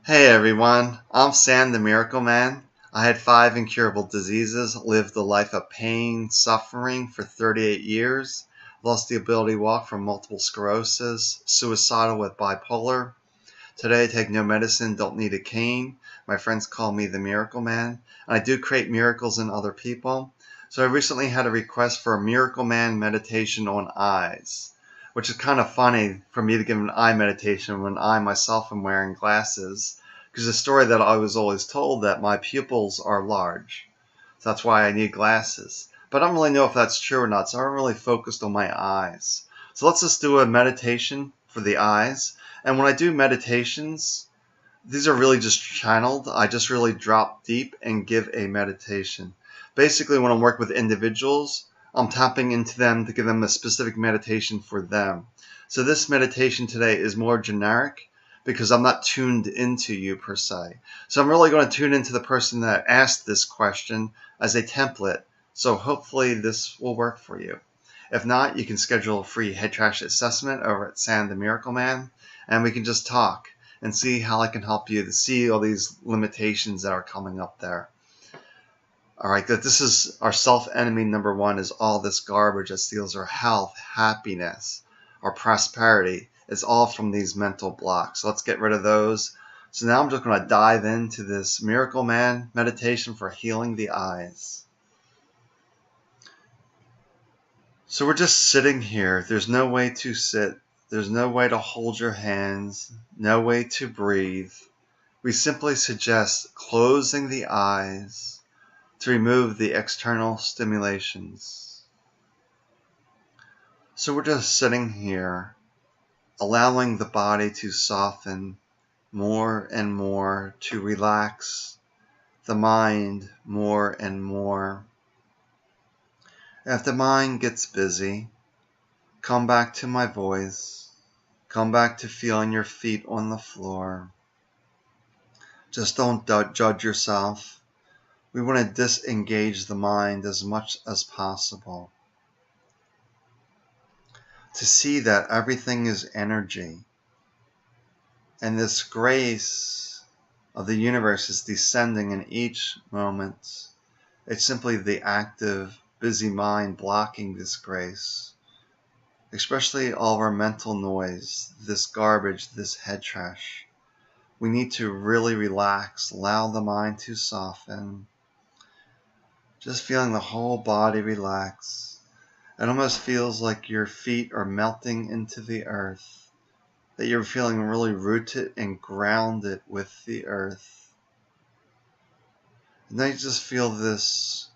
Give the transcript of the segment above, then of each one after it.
Hey everyone, I'm Sam the Miracle Man. I had 5 incurable diseases, lived a life of pain, suffering for 38 years, lost the ability to walk from multiple sclerosis, suicidal with bipolar. Today I take no medicine, don't need a cane. My friends call me the Miracle Man. And I do create miracles in other people. So I recently had a request for a Miracle Man meditation on eyes, which is kind of funny for me to give an eye meditation when I myself am wearing glasses, because the story that I was always told that my pupils are large. So that's why I need glasses. But I don't really know if that's true or not, so I'm really focused on my eyes. So let's just do a meditation for the eyes. And when I do meditations, these are really just channeled. I just really drop deep and give a meditation. Basically, when I'm working with individuals, I'm tapping into them to give them a specific meditation for them. So this meditation today is more generic because I'm not tuned into you per se. So I'm really going to tune into the person that asked this question as a template. So hopefully this will work for you. If not, you can schedule a free head trash assessment over at Sam the Miracle Man, and we can just talk and see how I can help you to see all these limitations that are coming up there. All right, that this is our self-enemy number one, is all this garbage that steals our health, happiness, our prosperity. It's all from these mental blocks. So let's get rid of those. So now I'm just going to dive into this Miracle Man meditation for healing the eyes. So we're just sitting here. There's no way to sit. There's no way to hold your hands. No way to breathe. We simply suggest closing the eyes to remove the external stimulations. So we're just sitting here, allowing the body to soften more and more, to relax the mind more and more. If the mind gets busy, come back to my voice. Come back to feeling your feet on the floor. Just don't judge yourself. We want to disengage the mind as much as possible. To see that everything is energy. And this grace of the universe is descending in each moment. It's simply the active, busy mind blocking this grace. Especially all of our mental noise, this garbage, this head trash. We need to really relax, allow the mind to soften. Just feeling the whole body relax. It almost feels like your feet are melting into the earth, that you're feeling really rooted and grounded with the earth. And then you just feel this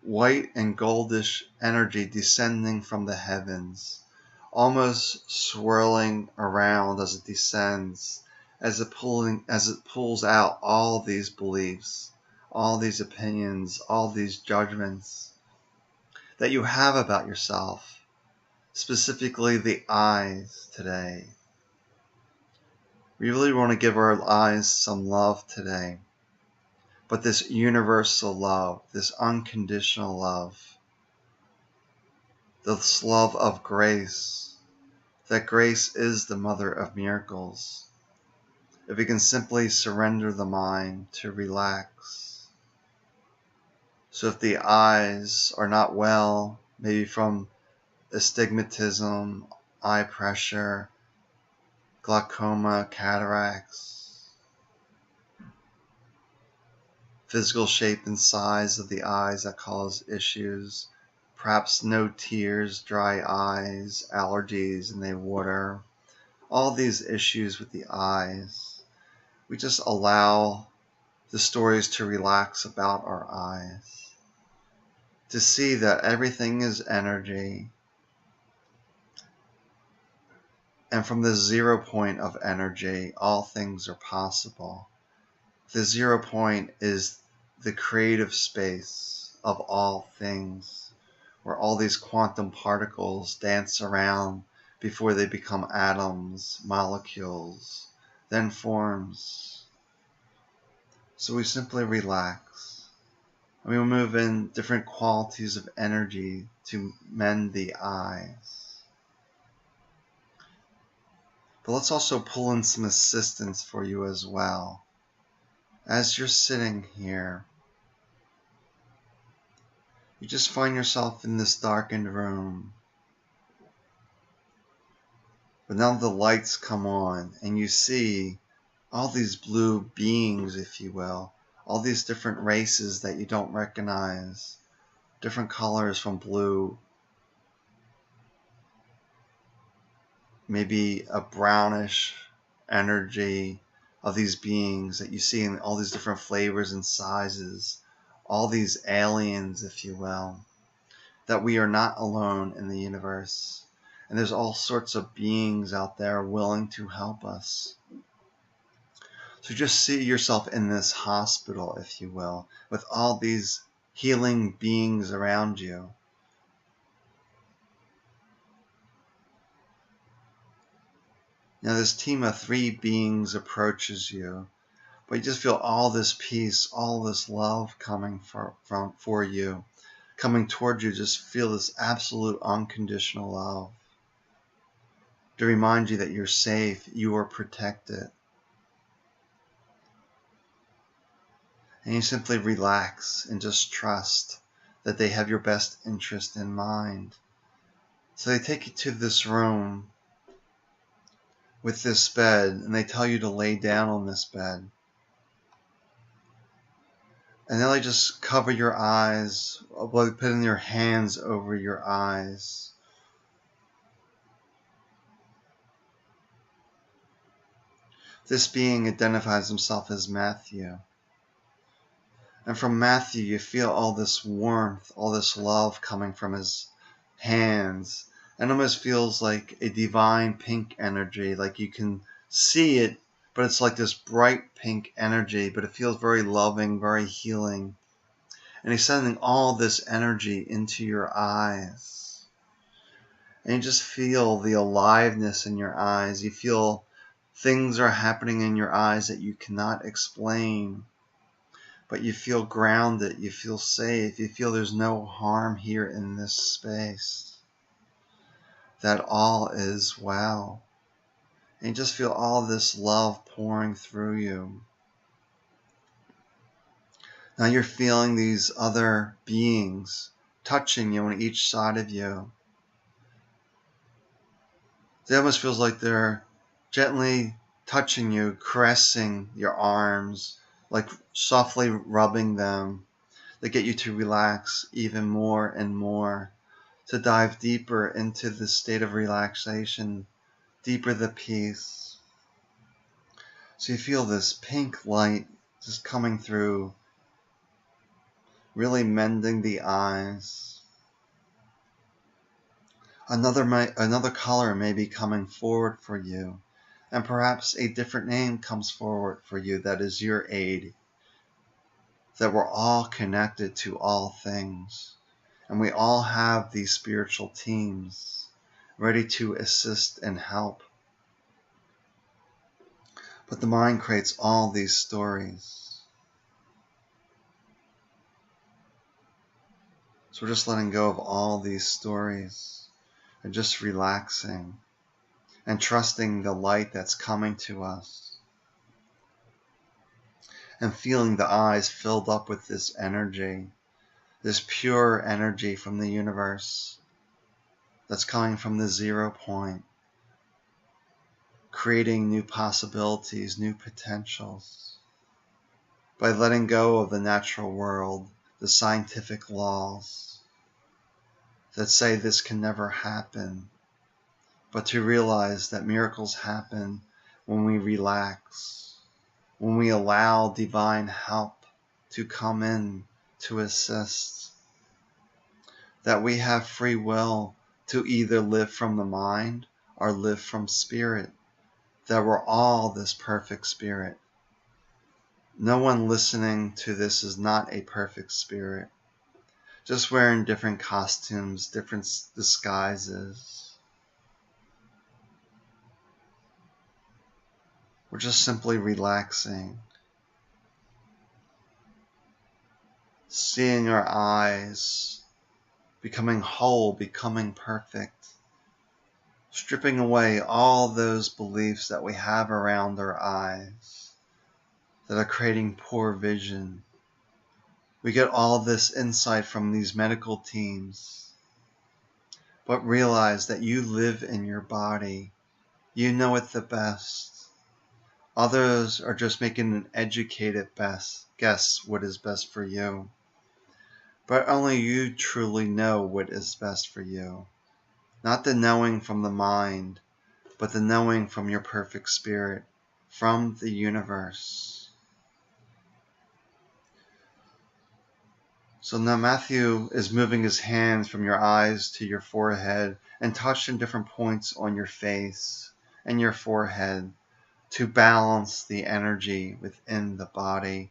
white and goldish energy descending from the heavens, almost swirling around as it descends, as it pulls out all these beliefs, all these opinions, all these judgments that you have about yourself, specifically the eyes today. We really want to give our eyes some love today. But this universal love, this unconditional love, this love of grace, that grace is the mother of miracles. If we can simply surrender the mind to relax. So if the eyes are not well, maybe from astigmatism, eye pressure, glaucoma, cataracts, physical shape and size of the eyes that cause issues, perhaps no tears, dry eyes, allergies, and they water, all these issues with the eyes. We just allow the stories to relax about our eyes, to see that everything is energy. And from the 0 point of energy, all things are possible. The 0 point is the creative space of all things, where all these quantum particles dance around before they become atoms, molecules, then forms. So we simply relax. We will move in different qualities of energy to mend the eyes. But let's also pull in some assistance for you as well. As you're sitting here, you just find yourself in this darkened room. But now the lights come on and you see all these blue beings, if you will, all these different races that you don't recognize, different colors from blue, maybe a brownish energy of these beings that you see in all these different flavors and sizes, all these aliens, if you will, that we are not alone in the universe. And there's all sorts of beings out there willing to help us. So just see yourself in this hospital, if you will, with all these healing beings around you. Now this team of 3 beings approaches you, but you just feel all this peace, all this love coming for you, coming toward you. Just feel this absolute unconditional love to remind you that you're safe, you are protected. And you simply relax and just trust that they have your best interest in mind. So they take you to this room with this bed, and they tell you to lay down on this bed. And then they just cover your eyes, by putting your hands over your eyes. This being identifies himself as Matthew. And from Matthew, you feel all this warmth, all this love coming from his hands. And it almost feels like a divine pink energy, like you can see it, but it's like this bright pink energy, but it feels very loving, very healing. And he's sending all this energy into your eyes. And you just feel the aliveness in your eyes. You feel things are happening in your eyes that you cannot explain. But you feel grounded, you feel safe, you feel there's no harm here in this space. That all is well. And you just feel all this love pouring through you. Now you're feeling these other beings touching you on each side of you. It almost feels like they're gently touching you, caressing your arms, like softly rubbing them. They get you to relax even more and more, to dive deeper into this state of relaxation, deeper the peace. So you feel this pink light just coming through, really mending the eyes. Another color may be coming forward for you, and perhaps a different name comes forward for you that is your aid. That we're all connected to all things, and we all have these spiritual teams ready to assist and help. But the mind creates all these stories. So we're just letting go of all these stories and just relaxing and trusting the light that's coming to us and feeling the eyes filled up with this energy, this pure energy from the universe that's coming from the 0 point, creating new possibilities, new potentials. By letting go of the natural world, the scientific laws that say this can never happen, but to realize that miracles happen when we relax, when we allow divine help to come in to assist, that we have free will to either live from the mind or live from spirit, that we're all this perfect spirit. No one listening to this is not a perfect spirit, just wearing different costumes, different disguises. We're just simply relaxing, seeing our eyes becoming whole, becoming perfect, stripping away all those beliefs that we have around our eyes that are creating poor vision. We get all this insight from these medical teams, but realize that you live in your body. You know it the best. Others are just making an educated guess what is best for you. But only you truly know what is best for you. Not the knowing from the mind, but the knowing from your perfect spirit, from the universe. So now Matthew is moving his hands from your eyes to your forehead and touching different points on your face and your forehead to balance the energy within the body,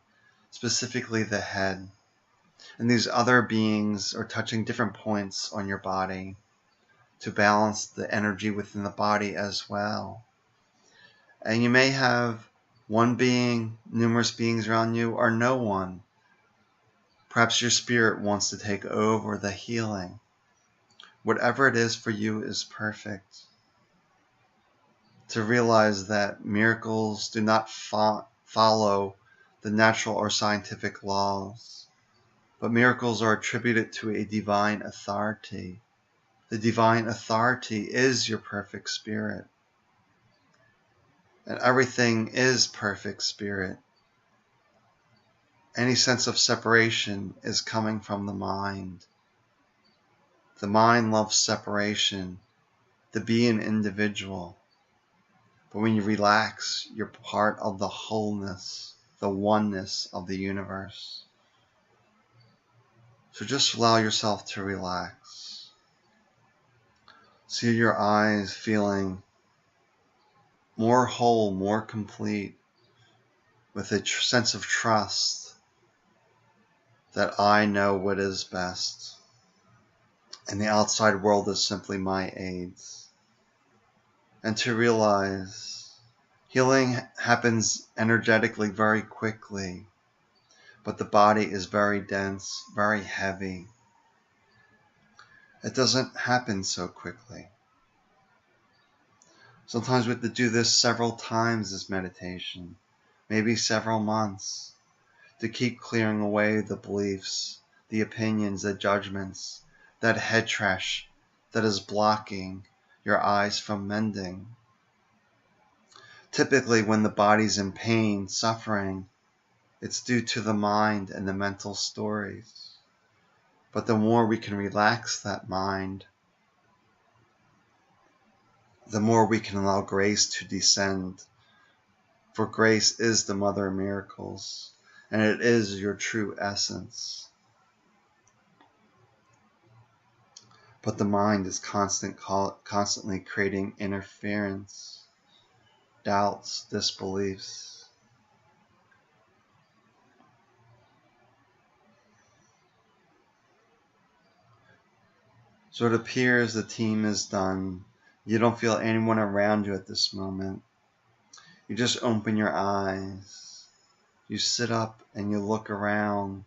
specifically the head. And these other beings are touching different points on your body to balance the energy within the body as well. And you may have one being, numerous beings around you, or no one. Perhaps your spirit wants to take over the healing. Whatever it is for you is perfect. To realize that miracles do not follow the natural or scientific laws, but miracles are attributed to a divine authority. The divine authority is your perfect spirit. And everything is perfect spirit. Any sense of separation is coming from the mind. The mind loves separation, to be an individual. But when you relax, you're part of the wholeness, the oneness of the universe. So just allow yourself to relax. See your eyes feeling more whole, more complete, with a sense of trust that I know what is best. And the outside world is simply my aids. And to realize healing happens energetically very quickly, but the body is very dense, very heavy. It doesn't happen so quickly. Sometimes we have to do this several times, this meditation, maybe several months, to keep clearing away the beliefs, the opinions, the judgments, that head trash that is blocking your eyes from mending. Typically, when the body's in pain, suffering, it's due to the mind and the mental stories. But the more we can relax that mind, the more we can allow grace to descend. For grace is the mother of miracles, and it is your true essence. But the mind is constantly creating interference, doubts, disbeliefs. So it appears the team is done. You don't feel anyone around you at this moment. You just open your eyes. You sit up and you look around.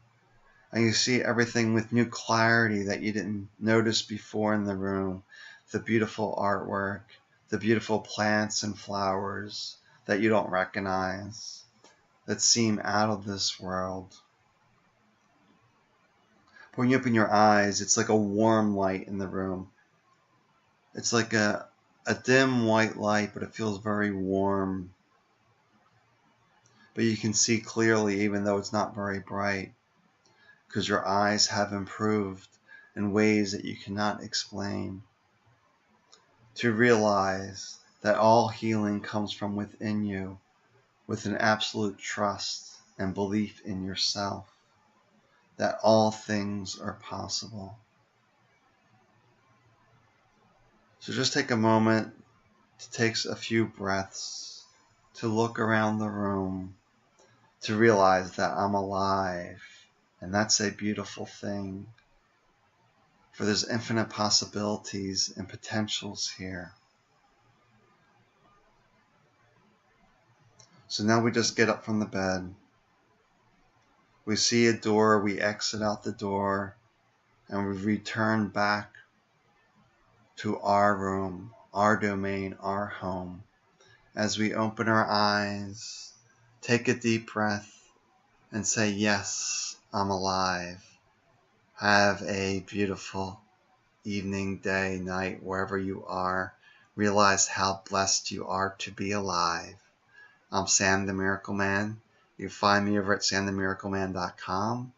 And you see everything with new clarity that you didn't notice before in the room. The beautiful artwork, the beautiful plants and flowers that you don't recognize, that seem out of this world. But when you open your eyes, it's like a warm light in the room. It's like a dim white light, but it feels very warm. But you can see clearly even though it's not very bright, because your eyes have improved in ways that you cannot explain. To realize that all healing comes from within you, with an absolute trust and belief in yourself, that all things are possible. So just take a moment to take a few breaths, to look around the room, to realize that I'm alive. And that's a beautiful thing, for there's infinite possibilities and potentials here. So now we just get up from the bed. We see a door, we exit out the door, and we return back to our room, our domain, our home. As we open our eyes, take a deep breath and say, yes, I'm alive. Have a beautiful evening, day, night, wherever you are. Realize how blessed you are to be alive. I'm Sam the Miracle Man. You can find me over at samthemiracleman.com.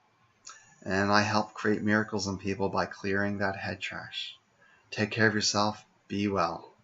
And I help create miracles in people by clearing that head trash. Take care of yourself. Be well.